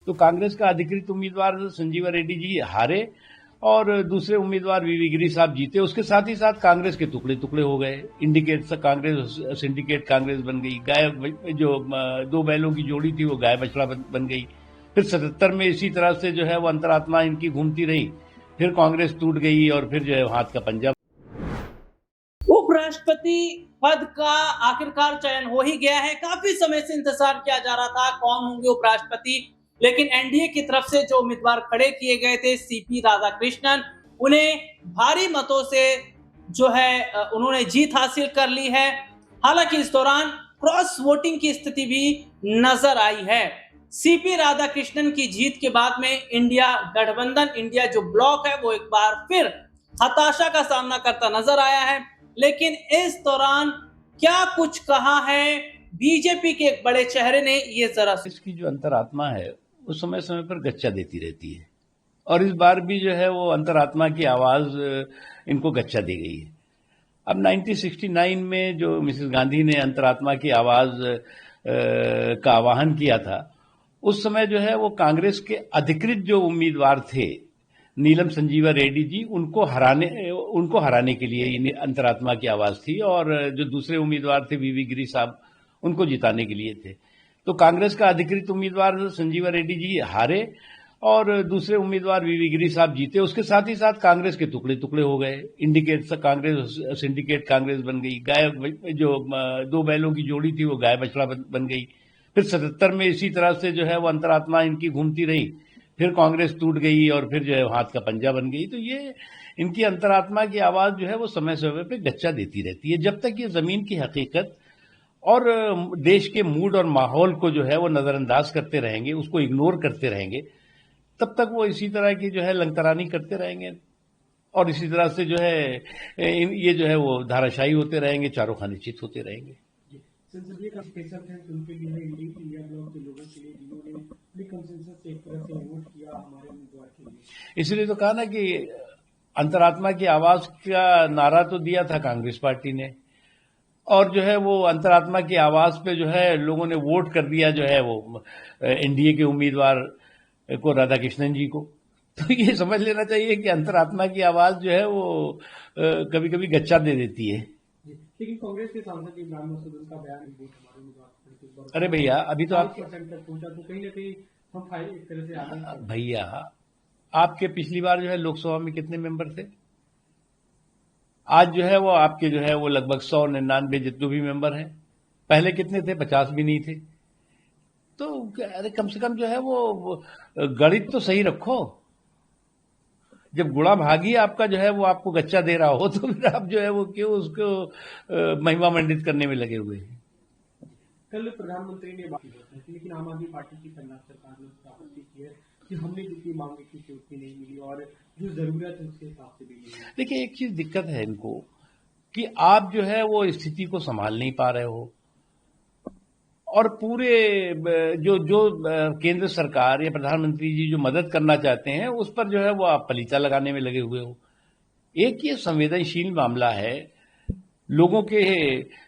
तो कांग्रेस का अधिकृत उम्मीदवार संजीवा रेड्डी जी हारे और दूसरे उम्मीदवार वीवी गिरी साहब जीते। उसके साथ ही साथ कांग्रेस के टुकड़े टुकड़े हो गए। इंडिकेट कांग्रेस, सिंडिकेट कांग्रेस बन गई। गाय जो दो बैलों की जोड़ी थी वो गाय बछड़ा बन गई। फिर 77 में इसी तरह से जो है वो अंतरात्मा इनकी घूमती रही। फिर कांग्रेस टूट गई और फिर जो है हाथ का पंजा। उपराष्ट्रपति पद का आखिरकार चयन हो ही गया है। काफी समय से इंतजार किया जा रहा था कौन होंगे उपराष्ट्रपति, लेकिन एनडीए की तरफ से जो उम्मीदवार खड़े किए गए थे सीपी राधाकृष्णन, उन्हें भारी मतों से जो है उन्होंने जीत हासिल कर ली है। हालांकि इस दौरान क्रॉस वोटिंग की स्थिति भी नजर आई है। सीपी राधाकृष्णन की जीत के बाद में इंडिया गठबंधन, इंडिया जो ब्लॉक है वो एक बार फिर हताशा का सामना करता नजर आया है। लेकिन इस दौरान क्या कुछ कहा है बीजेपी के एक बड़े चेहरे ने, ये जरा इसकी जो अंतरात्मा है वो समय समय पर गच्चा देती रहती है और इस बार भी जो है वो अंतरात्मा की आवाज इनको गच्चा दी गई है। अब 1969 में जो मिसेस गांधी ने अंतरात्मा की आवाज का आह्वान किया था, उस समय जो है वो कांग्रेस के अधिकृत जो उम्मीदवार थे नीलम संजीवा रेड्डी जी, उनको हराने के लिए ये अंतरात्मा की आवाज थी और जो दूसरे उम्मीदवार थे वीवी गिरी साहब, उनको जिताने के लिए थे। तो कांग्रेस का अधिकृत उम्मीदवार संजीवा रेड्डी जी हारे और दूसरे उम्मीदवार वीवी गिरी साहब जीते। उसके साथ ही साथ कांग्रेस के टुकड़े टुकड़े हो गए। इंडिकेट कांग्रेस, सिंडिकेट कांग्रेस बन गई। गाय जो दो बैलों की जोड़ी थी वो गाय बछड़ा बन गई। फिर 77 में इसी तरह से जो है वो अंतरात्मा इनकी घूमती रही। फिर कांग्रेस टूट गई और फिर जो है हाथ का पंजा बन गई। तो ये इनकी अंतरात्मा की आवाज जो है वो समय समय पे गच्चा देती रहती है। जब तक ये जमीन की हकीकत और देश के मूड और माहौल को जो है वो नजरअंदाज करते रहेंगे, उसको इग्नोर करते रहेंगे, तब तक वो इसी तरह की जो है लंगतरानी करते रहेंगे और इसी तरह से जो है ये जो है वो धाराशाही होते रहेंगे, चारों खाने चित होते रहेंगे। संसदीय का स्पेशल थैंक्स उनके लिए है, इंडिया ब्लॉक के लोगों के लिए जिन्होंने भी कंसेंसस से एक तरह से वोट किया हमारे उम्मीदवार के लिए। इसलिए तो कहा ना कि अंतरात्मा की आवाज का नारा तो दिया था कांग्रेस पार्टी ने और जो है वो अंतरात्मा की आवाज पे जो है लोगों ने वोट कर दिया जो है वो एनडीए के उम्मीदवार को, राधाकृष्णन जी को। तो ये समझ लेना चाहिए कि अंतरात्मा की आवाज जो है वो कभी कभी गच्चा दे देती है। लेकिन कांग्रेस के सांसद इमरान मसूद का बयान हमारे उम्मीदवार, अरे भैया अभी तो आप तक पहुंचा, तो कहीं ना कहीं हम एक तरह से आगे। भैया आपके पिछली बार जो है लोकसभा में कितने मेंबर थे? आज जो है वो आपके जो है वो लगभग 199 जितने भी मेंबर हैं। पहले कितने थे? 50 भी नहीं थे। तो अरे कम से कम जो है वो गणित तो सही रखो। जब गुणा भागी आपका जो है वो आपको गच्चा दे रहा हो तो फिर आप जो है वो क्यों उसको महिमा मंडित करने में लगे हुए हैं। कल प्रधानमंत्री ने बात की, लेकिन आम आदमी पार्टी की कर्नाटक सरकार ने आपत्ति की है कि हमने जितनी मांगी थी उतनी नहीं मिली और जो जरूरत है उसके हिसाब से भी नहीं मिली। देखिए एक चीज दिक्कत है इनको कि आप जो है वो स्थिति को संभाल नहीं पा रहे हो और पूरे जो केंद्र सरकार या प्रधानमंत्री जी जो मदद करना चाहते हैं उस पर जो है वो आप पलीता लगाने में लगे हुए हो। एक ये संवेदनशील मामला है, लोगों के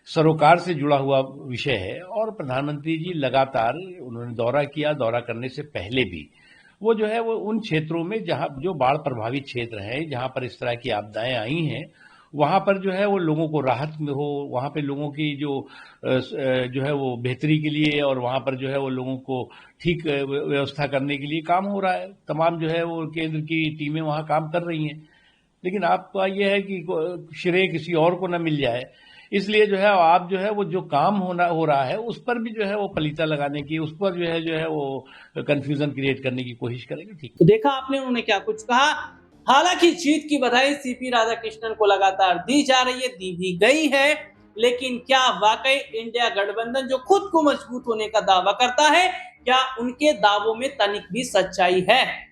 सरोकार से जुड़ा हुआ विषय है और प्रधानमंत्री जी लगातार उन्होंने दौरा किया। दौरा करने से पहले भी वो जो है वो उन क्षेत्रों में जहां जो बाढ़ प्रभावित क्षेत्र हैं, जहां पर इस तरह की आपदाएं आई हैं, वहां पर जो है वो लोगों को राहत में हो, वहां पे लोगों की जो है वो बेहतरी के लिए और वहां पर जो है वो लोगों को ठीक व्यवस्था करने के लिए काम हो रहा है। तमाम जो है वो केंद्र की टीमें वहां काम कर रही हैं। लेकिन आपका यह है कि श्रेय किसी और को न मिल जाए, इसलिए जो है आप जो है वो जो काम हो रहा है उस पर भी जो है वो पलीता लगाने की, उस पर जो है वो कंफ्यूजन क्रिएट करने की कोशिश करेंगे। ठीक तो देखा आपने उन्होंने क्या कुछ कहा। हालांकि जीत की बधाई सीपी राधाकृष्णन को लगातार दी जा रही है, दी भी गई है, लेकिन क्या वाकई इंडिया गठबंधन जो खुद को मजबूत होने का दावा करता है, क्या उनके दावों में तनिक भी सच्चाई है?